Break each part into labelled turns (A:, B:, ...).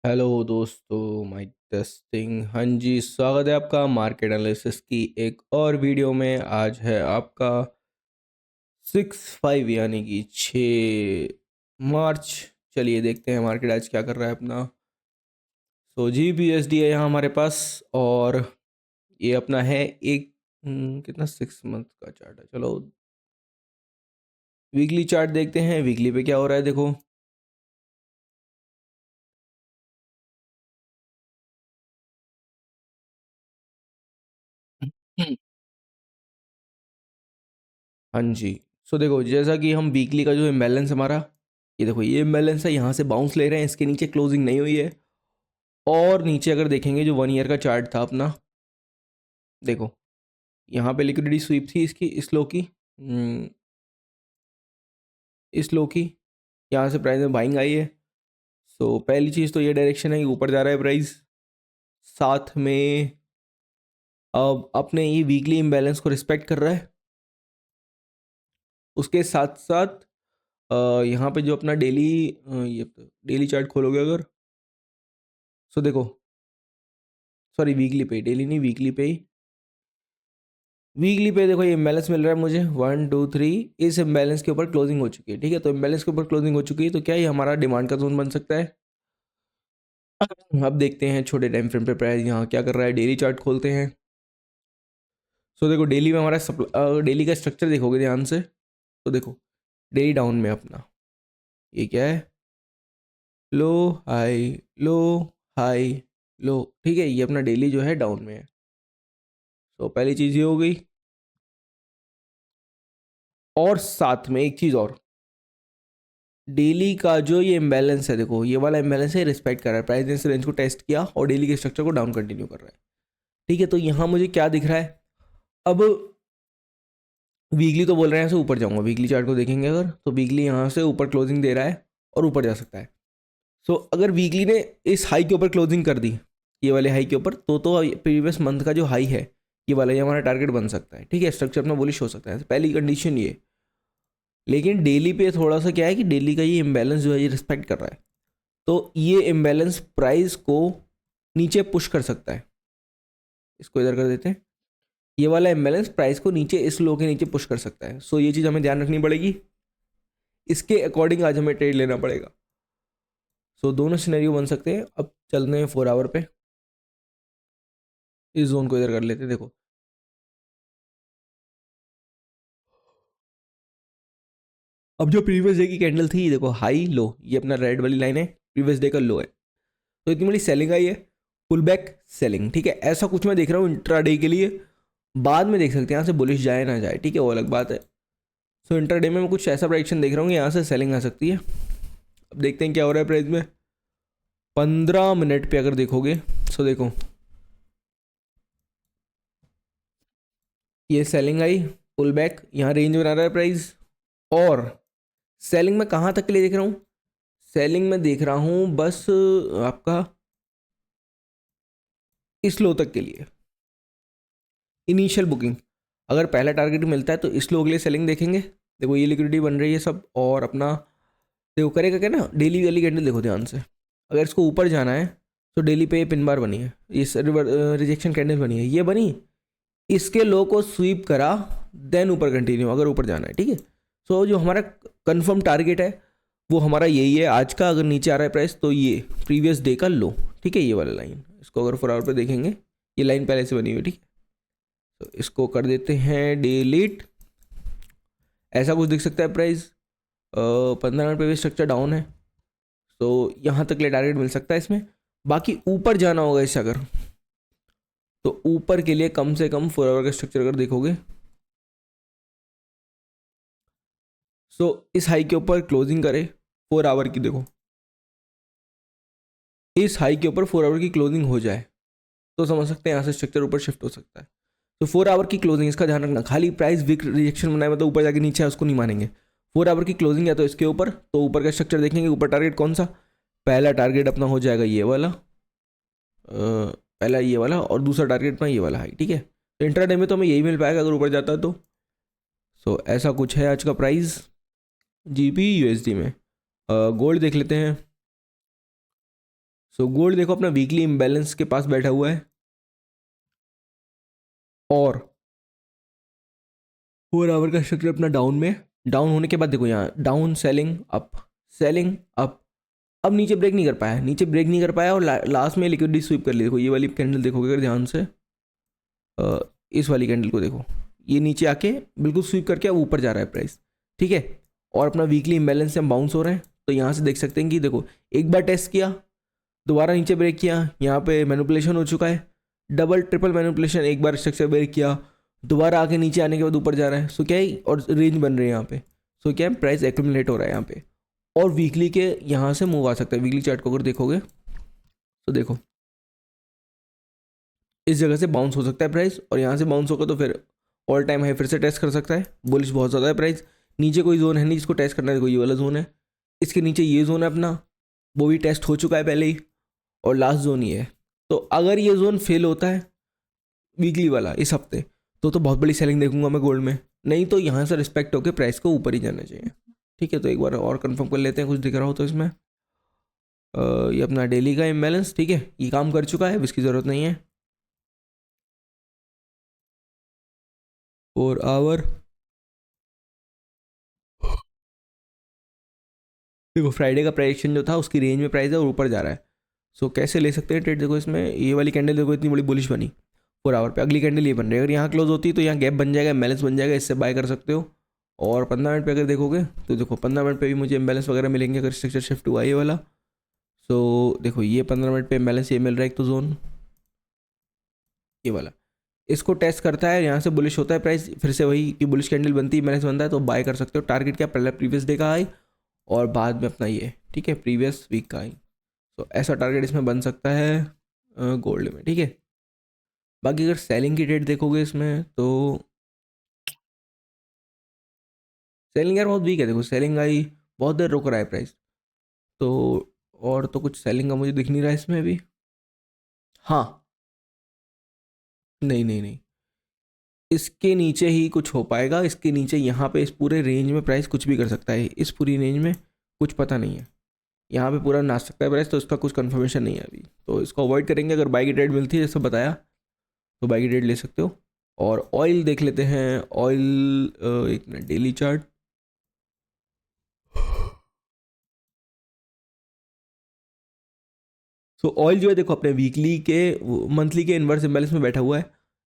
A: Hello दोस्तों, mic testing. हाँ जी, स्वागत है आपका मार्केट एनालिसिस की एक और वीडियो में। आज है आपका 6/5 यानी कि 6 मार्च। चलिए देखते हैं मार्केट आज क्या कर रहा है अपना। सो GBPUSD है यहाँ हमारे पास, और ये अपना है एक कितना 6 मंथ का चार्ट है। चलो वीकली चार्ट देखते हैं, वीकली पे क्या हो रहा है देखो। हाँ जी। सो देखो, जैसा कि हम वीकली का जो इम्बैलेंस हमारा, ये देखो ये इम्बैलेंस है, यहाँ से बाउंस ले रहे हैं, इसके नीचे क्लोजिंग नहीं हुई है। और नीचे अगर देखेंगे जो 1 ईयर का चार्ट था अपना, देखो यहाँ पे लिक्विडिटी स्वीप थी इसकी, इस लो की, यहाँ से प्राइस में बाइंग आई है। सो पहली चीज़ तो ये डायरेक्शन है कि ऊपर जा रहा है प्राइस। साथ में अब अपने ये वीकली इम्बैलेंस को रिस्पेक्ट कर रहा है। उसके साथ साथ यहाँ पे जो अपना डेली, ये डेली चार्ट खोलोगे अगर, सो देखो, सॉरी वीकली पे, डेली नहीं वीकली पे ही, वीकली पे देखो ये इम्बैलेंस मिल रहा है मुझे 1 2 3। इस इम्बैलेंस के ऊपर क्लोजिंग हो चुकी है, ठीक है। तो इम्बैलेंस के ऊपर क्लोजिंग हो चुकी है, तो क्या ये हमारा डिमांड का जोन बन सकता है। अब देखते हैं छोटे टाइम फ्रेम पे प्राइस यहाँ क्या कर रहा है। डेली चार्ट खोलते हैं। सो देखो डेली में हमारा डेली का स्ट्रक्चर देखोगे ध्यान से, तो देखो डेली डाउन में अपना ये क्या है, लो हाई लो हाई लो, ठीक है। ये अपना डेली जो है डाउन में है। तो पहली चीज़ ये हो गई। और साथ में एक चीज़ और, डेली का जो ये इम्बैलेंस है, देखो ये वाला इम्बैलेंस है, रिस्पेक्ट कर रहा है। प्राइस ने इस रेंज को टेस्ट किया और डेली के स्ट्रक्चर को डाउन कंटिन्यू कर रहा है, ठीक है। तो यहाँ मुझे क्या दिख रहा है अब, वीकली तो बोल रहे हैं ऐसे ऊपर जाऊंगा। वीकली चार्ट को देखेंगे अगर, तो वीकली यहाँ से ऊपर क्लोजिंग दे रहा है और ऊपर जा सकता है। सो अगर वीकली ने इस हाई के ऊपर क्लोजिंग कर दी, ये वाले हाई के ऊपर, तो प्रीवियस मंथ का जो हाई है ये वाला, ये हमारा टारगेट बन सकता है, ठीक है। स्ट्रक्चर अपना बुलिश हो सकता है, पहली कंडीशन ये। लेकिन डेली पे थोड़ा सा क्या है कि डेली का ये इम्बैलेंस जो है ये रिस्पेक्ट कर रहा है, तो ये इम्बैलेंस प्राइस को नीचे पुश कर सकता है। इसको इधर कर देते हैं। ये वाला इम्बैलेंस प्राइस को नीचे, इस लो के नीचे पुश कर सकता है। सो ये चीज़ हमें ध्यान रखनी पड़ेगी, इसके अकॉर्डिंग आज हमें ट्रेड लेना पड़ेगा। सो दोनों सिनेरियो बन सकते हैं। अब चलते हैं 4 आवर पे, इस जोन को इधर कर लेते हैं। देखो अब जो प्रीवियस डे की कैंडल थी, देखो हाई लो, ये अपना रेड वाली लाइन है, प्रीवियस डे का लो है। तो इतनी बड़ी सेलिंग आई है, पुल बैक सेलिंग, ठीक है। ऐसा कुछ मैं देख रहा हूँ इंट्रा डे के लिए, बाद में देख सकते हैं यहाँ से बुलिश जाए ना जाए, ठीक है, वो अलग बात है। सो इंट्रा डे में मैं कुछ ऐसा प्रेडिक्शन देख रहा हूँ कि यहाँ से सेलिंग आ सकती है। अब देखते हैं क्या हो रहा है प्राइस में 15 मिनट पे अगर देखोगे। सो देखो ये सेलिंग आई, पुल बैक, यहाँ रेंज बना रहा है प्राइस। और सेलिंग में कहाँ तक के लिए देख रहा हूँ, सेलिंग में देख रहा हूँ बस आपका इस लो तक के लिए इनिशियल बुकिंग। अगर पहला टारगेट मिलता है तो इस लो के लिए सेलिंग देखेंगे। देखो ये लिक्विडिटी बन रही है सब, और अपना देखो करेगा क्या ना, डेली वाली कैंडल देखो ध्यान से। अगर इसको ऊपर जाना है तो डेली पे ये पिन बार बनी है, ये रिजेक्शन कैंडल बनी है, ये बनी, इसके लो को स्वीप करा, देन ऊपर कंटिन्यू अगर ऊपर जाना है, ठीक है। सो जो हमारा कंफर्म टारगेट है वो हमारा यही है आज का। अगर नीचे आ रहा है प्राइस तो ये प्रीवियस डे का लो, ठीक है, ये वाला लाइन। इसको अगर 4 आवर पे देखेंगे, ये लाइन पहले से बनी हुई है, ठीक है। तो इसको कर देते हैं डिलीट। ऐसा कुछ दिख सकता है प्राइस 15 मिनट पे भी स्ट्रक्चर डाउन है, तो यहाँ तक ले टारगेट मिल सकता है इसमें। बाकी ऊपर जाना होगा इससे अगर, तो ऊपर के लिए कम से कम 4 आवर का स्ट्रक्चर अगर देखोगे, सो इस हाई के ऊपर क्लोजिंग करे 4 आवर की, देखो इस हाई के ऊपर 4 आवर की क्लोजिंग हो जाए तो समझ सकते हैं यहाँ से स्ट्रक्चर ऊपर शिफ्ट हो सकता है। तो 4 आवर की क्लोजिंग, इसका ध्यान रखना। खाली प्राइस वीक रिजेक्शन बनाए मतलब ऊपर जाके नीचे है उसको नहीं मानेंगे। 4 आवर की क्लोजिंग है तो इसके ऊपर, तो ऊपर का स्ट्रक्चर देखेंगे। ऊपर टारगेट कौन सा, पहला टारगेट अपना हो जाएगा ये वाला, पहला ये वाला, और दूसरा टारगेट अपना ये वाला हाई, ठीक है। तो इंट्राडे में तो हमें यही मिल पाएगा अगर ऊपर जाता है तो। सो ऐसा कुछ है आज का प्राइस GBPUSD में। गोल्ड देख लेते हैं। सो गोल्ड देखो अपना वीकली इम्बैलेंस के पास बैठा हुआ है और 4 आवर का स्ट्रक्चर अपना डाउन में, डाउन होने के बाद देखो यहाँ down selling up, selling up, अब नीचे ब्रेक नहीं कर पाया, नीचे ब्रेक नहीं कर पाया और लास्ट में लिक्विडिटी स्वीप कर ली। देखो ये वाली कैंडल देखोगे अगर ध्यान से, इस वाली कैंडल को देखो, ये नीचे आके बिल्कुल स्वीप करके अब ऊपर जा रहा है प्राइस, ठीक है। और अपना वीकली इम्बैलेंस से हम बाउंस हो रहे हैं, तो यहाँ से देख सकते हैं कि देखो एक बार टेस्ट किया, दोबारा नीचे ब्रेक किया, यहाँ पे मैनिपुलेशन हो चुका है, डबल ट्रिपल मैनिपुलेशन, एक बार स्ट्रक्चर ब्रेक किया, दोबारा आके नीचे आने के बाद ऊपर जा रहा है। सो क्या है, और रेंज बन रही है यहाँ पे। सो क्या है, प्राइस एक्यूमुलेट हो रहा है यहाँ पे और वीकली के यहाँ से मूव आ सकता है। वीकली चार्ट को अगर देखोगे तो देखो इस जगह से बाउंस हो सकता है प्राइस, और यहाँ से बाउंस होगा तो फिर ऑल टाइम हाई फिर से टेस्ट कर सकता है। बुलिश बहुत ज़्यादा है प्राइस, नीचे कोई जोन है नहीं जिसको टेस्ट करना है, कोई ये वाला जोन है, इसके नीचे ये जोन है अपना, वो भी टेस्ट हो चुका है पहले ही, और लास्ट जोन ये है। तो अगर ये जोन फेल होता है वीकली वाला इस हफ्ते, तो बहुत बड़ी सेलिंग देखूंगा मैं गोल्ड में, नहीं तो यहाँ से रिस्पेक्ट होकर प्राइस को ऊपर ही जाना चाहिए, ठीक है। तो एक बार और कंफर्म कर लेते हैं कुछ दिख रहा हो तो इसमें। ये अपना डेली का इम्बैलेंस, ठीक है, ये काम कर चुका है, अब इसकी ज़रूरत नहीं है। 4 आवर देखो फ्राइडे का प्राइजेक्शन जो था उसकी रेंज में प्राइस है और ऊपर जा रहा है। सो कैसे ले सकते हैं ट्रेड, देखो इसमें ये वाली कैंडल देखो इतनी बड़ी बुलिश बनी 4 आवर पे, अगली कैंडल ये बन रही है, अगर यहाँ क्लोज होती है तो यहाँ गैप बन जाएगा, इम्बैलेंस बन जाएगा, इससे बाय कर सकते हो। और 15 मिनट पे अगर देखोगे तो देखो 15 मिनट पे भी मुझे इम्बैलेंस वगैरह मिलेंगे अगर स्ट्रक्चर शिफ्ट हुआ ये वाला। सो देखो ये 15 मिनट पे इम्बैलेंस ये मिल रहा है एक तो जोन ये वाला, इसको टेस्ट करता है, यहाँ से बुलिश होता है प्राइस, फिर से वही कि बुलिश कैंडल बनती है, इम्बैलेंस बनता है तो बाय कर सकते हो। टारगेट क्या, पहले प्रीवियस डे का हाई और बाद में अपना ये, ठीक है, प्रीवियस वीक का हाई। तो ऐसा टारगेट इसमें बन सकता है गोल्ड में, ठीक है। बाकी अगर सेलिंग की डेट देखोगे इसमें तो सेलिंग यार बहुत वीक है, देखो सेलिंग आई बहुत देर रुक रहा है प्राइस, तो और तो कुछ सेलिंग का मुझे दिख नहीं रहा है इसमें अभी। हाँ, नहीं नहीं नहीं, इसके नीचे ही कुछ हो पाएगा, इसके नीचे यहाँ पे इस पूरे रेंज में प्राइस कुछ भी कर सकता है, इस पूरी रेंज में कुछ पता नहीं है, यहाँ पे पूरा नाच सकता है प्राइस, तो इसका कुछ कंफर्मेशन नहीं है अभी, तो इसको अवॉइड करेंगे। अगर बाई की ट्रेड मिलती है जैसे बताया तो बाई की ट्रेड ले सकते हो। और ऑयल देख लेते हैं, ऑयल एक मिनट, डेली चार्ट, सो ऑयल जो है देखो अपने वीकली के मंथली के इन्वर्स इम्बैलेंस में बैठा हुआ है।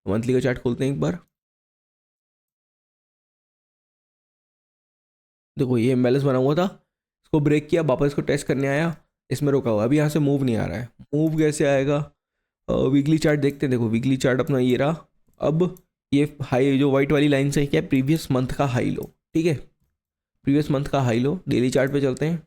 A: मंथली का चार्ट खोलते हैं एक बार, देखो ये इम्बैलेंस बना हुआ था, इसको ब्रेक किया, वापस इसको टेस्ट करने आया, इसमें रुका हुआ, अभी यहाँ से मूव नहीं आ रहा है। मूव कैसे आएगा, वीकली चार्ट देखते हैं, देखो वीकली चार्ट अपना ये रहा। अब ये हाई जो वाइट वाली लाइन से क्या है, प्रीवियस मंथ का हाई लो, ठीक है, प्रीवियस मंथ का हाई लो, डेली चार्ट पे चलते हैं।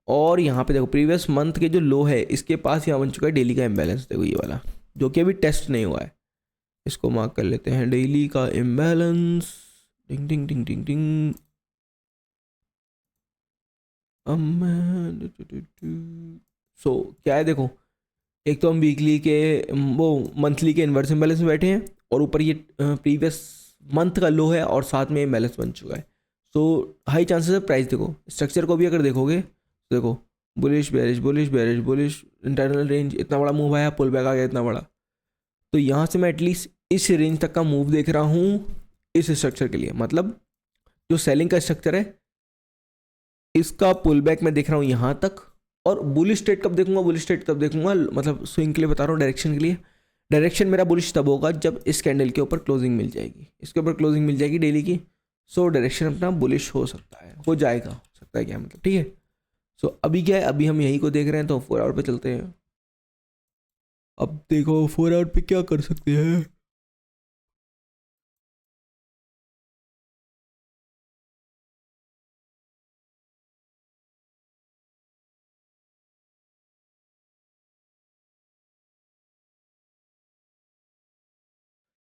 A: और यहाँ पे देखो प्रीवियस मंथ के जो लो है इसके पास यहाँ बन चुका है डेली का इम्बैलेंस, देखो ये वाला जो कि अभी टेस्ट नहीं हुआ है, इसको मार्क कर लेते हैं, डेली का इम्बैलेंस, टिंग टिंग टिंग टिंग टिंग। सो क्या है देखो, एक तो हम वीकली के वो मंथली के इन्वर्स इम्बैलेंस में बैठे हैं, और ऊपर ये प्रीवियस मंथ का लो है और साथ में इम्बैलेंस बन चुका है। सो हाई चांसेस है प्राइस, देखो स्ट्रक्चर को भी अगर देखोगे तो देखो bullish bearish bullish bearish bullish, internal range इतना बड़ा मूव आया, पुल बैक आ गया इतना बड़ा, तो यहाँ से मैं एटलीस्ट इस रेंज तक का मूव देख रहा हूँ इस स्ट्रक्चर के लिए, मतलब जो सेलिंग का स्ट्रक्चर है इसका पुल बैक मैं देख रहा हूँ यहाँ तक। और बुलिश ट्रेड कब देखूंगा, बुलिश ट्रेड कब देखूंगा, मतलब स्विंग के लिए बता रहा हूँ, डायरेक्शन के लिए। डायरेक्शन मेरा बुलिश तब होगा जब इस कैंडल के ऊपर क्लोजिंग मिल जाएगी, इसके ऊपर क्लोजिंग मिल जाएगी डेली की, सो डायरेक्शन अपना बुलिश हो सकता है, हो जाएगा, हो सकता है क्या मतलब, ठीक है। सो अभी क्या है, अभी हम यही को देख रहे हैं, तो 4 आवर पे चलते हैं। अब देखो 4 आवर पे क्या कर सकते हैं,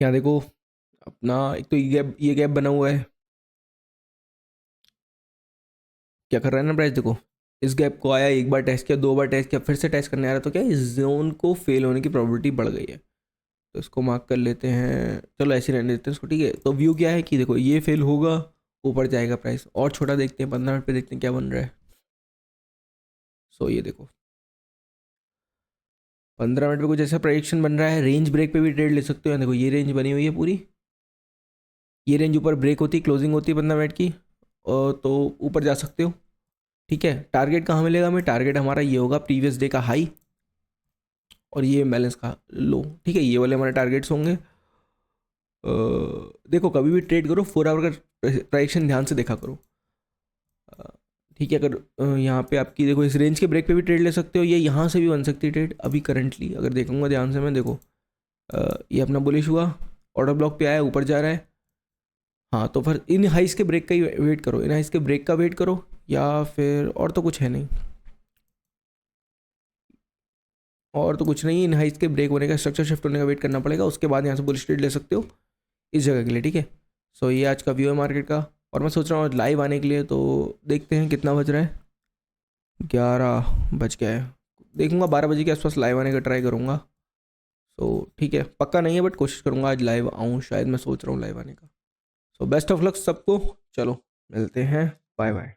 A: यहाँ देखो अपना एक तो ये गैप बना हुआ है, क्या कर रहा है ना प्राइस, देखो इस गैप को आया, एक बार टेस्ट किया, 2 बार टेस्ट किया, फिर से टेस्ट करने आ रहा है, तो क्या इस जोन को फेल होने की प्रोबेबिलिटी बढ़ गई है, तो इसको मार्क कर लेते हैं, चलो ऐसे रहने देते हैं इसको, ठीक है। तो व्यू क्या है कि देखो ये फेल होगा, ऊपर जाएगा प्राइस, और छोटा देखते हैं 15 मिनट पे देखते हैं क्या बन रहा है। सो ये देखो 15 मिनट पे कुछ ऐसा प्रेडिक्शन बन रहा है। रेंज ब्रेक पे भी ट्रेड ले सकते हो। देखो ये रेंज बनी हुई है पूरी, ये रेंज ऊपर ब्रेक होती, क्लोजिंग होती है 15 मिनट की, तो ऊपर जा सकते हो। ठीक है, टारगेट कहाँ मिलेगा हमें? टारगेट हमारा ये होगा प्रीवियस डे का हाई और ये बैलेंस का लो। ठीक है, ये वाले हमारे टारगेट्स होंगे। देखो कभी भी ट्रेड करो 4 आवर का प्राइक्शन ध्यान से देखा करो। ठीक है, अगर यहाँ पे आपकी देखो इस रेंज के ब्रेक पे भी ट्रेड ले सकते हो, ये यहाँ से भी बन सकती है ट्रेड। अभी करंटली अगर देखूंगा ध्यान से मैं, देखो ये अपना बुलिश हुआ, ऑर्डर ब्लॉक पे आया, ऊपर जा रहा है। हाँ तो फिर इन हाइस के ब्रेक का ही वेट करो, इन हाइस के ब्रेक का वेट करो, या फिर और तो कुछ है नहीं, और तो कुछ नहीं। इन हाइस के ब्रेक होने का, स्ट्रक्चर शिफ्ट होने का वेट करना पड़ेगा, उसके बाद यहाँ से बुलिश ट्रेड ले सकते हो इस जगह के लिए। ठीक है, सो ये आज का व्यू है मार्केट का। और मैं सोच रहा हूँ लाइव आने के लिए, तो देखते हैं कितना बज रहा है। 11 बज गया है, देखूंगा 12 बजे के आसपास लाइव आने का ट्राई करूँगा। सो ठीक है, पक्का नहीं है बट कोशिश करूँगा आज लाइव आऊँ, शायद मैं सोच रहा हूँ लाइव आने का। सो बेस्ट ऑफ लक सबको, चलो मिलते हैं, बाय बाय।